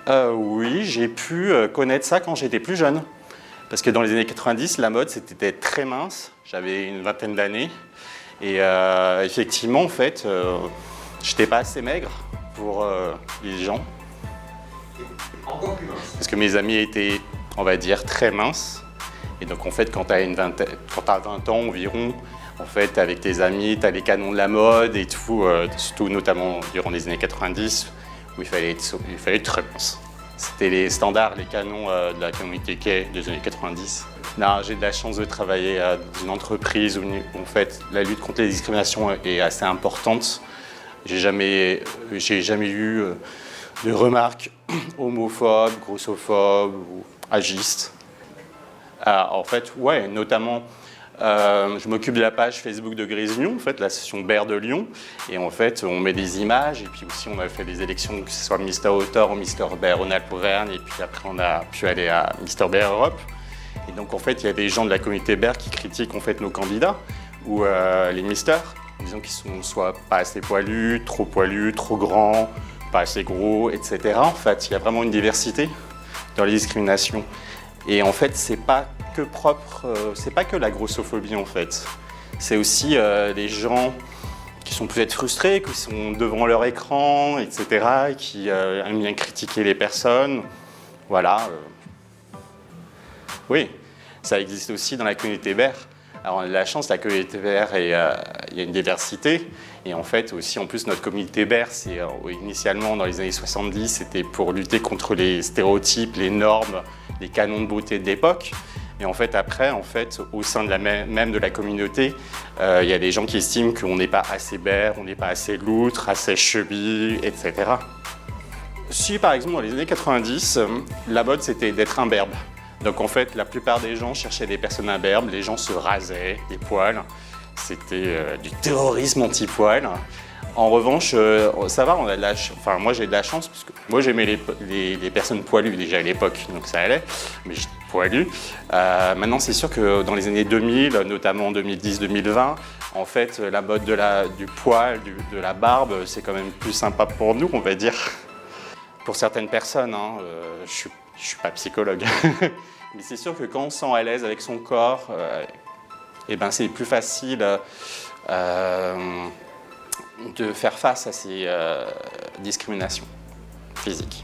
Oui, j'ai pu connaître ça quand j'étais plus jeune. Parce que dans les années 90, la mode, c'était d'être très mince. J'avais une vingtaine d'années. Et effectivement, en fait, j'étais pas assez maigre pour les gens. Encore plus mince. Parce que mes amis étaient, on va dire, très minces. Et donc, en fait, quand tu as 20 ans environ, en fait, avec tes amis, tu as les canons de la mode et tout, surtout notamment durant les années 90, où il fallait être très mince. C'était les standards, les canons de la communauté gay des années 90. Non, j'ai de la chance de travailler dans une entreprise où, en fait, la lutte contre les discriminations est assez importante. J'ai jamais eu de remarques homophobes, grossophobes ou agistes. En fait, ouais, notamment, je m'occupe de la page Facebook de Grise Lyon, en fait, la session Bear de Lyon. Et en fait, on met des images, et puis aussi on a fait des élections, que ce soit Mister Auteur ou Mister Bear Rhône-Alpes-Auvergne, et puis après on a pu aller à Mister Bear Europe. Et donc en fait, il y a des gens de la communauté Bear qui critiquent en fait nos candidats, ou les misters, en disant qu'ils sont soit pas assez poilus, trop grands, pas assez gros, etc. En fait, il y a vraiment une diversité dans les discriminations. Et en fait, c'est pas que propre, c'est pas que la grossophobie en fait. C'est aussi des gens qui sont peut-être frustrés, qui sont devant leur écran, etc., qui aiment bien critiquer les personnes. Voilà. Oui, ça existe aussi dans la communauté Bear. Alors on a de la chance, la communauté Bear, il y a une diversité. Et en fait, aussi, en plus, notre communauté Bear, c'est initialement, dans les années 70, c'était pour lutter contre les stéréotypes, les normes, les canons de beauté de l'époque. Et en fait, après, au sein de même de la communauté, il y a des gens qui estiment qu'on n'est pas assez Bear, on n'est pas assez loutre, assez chubby, etc. Si, par exemple, dans les années 90, la mode, c'était d'être imberbe. Donc en fait, la plupart des gens cherchaient des personnes imberbes, les gens se rasaient des poils. C'était du terrorisme anti-poil. En revanche, ça va, moi j'ai de la chance, parce que moi j'aimais les personnes poilues déjà à l'époque, donc ça allait, mais j'étais poilu. Maintenant c'est sûr que dans les années 2000, notamment 2010-2020, en fait la mode du poil, de la barbe, c'est quand même plus sympa pour nous, on va dire. Pour certaines personnes, hein, je suis pas psychologue, mais c'est sûr que quand on se sent à l'aise avec son corps, eh ben, c'est plus facile de faire face à ces discriminations physiques.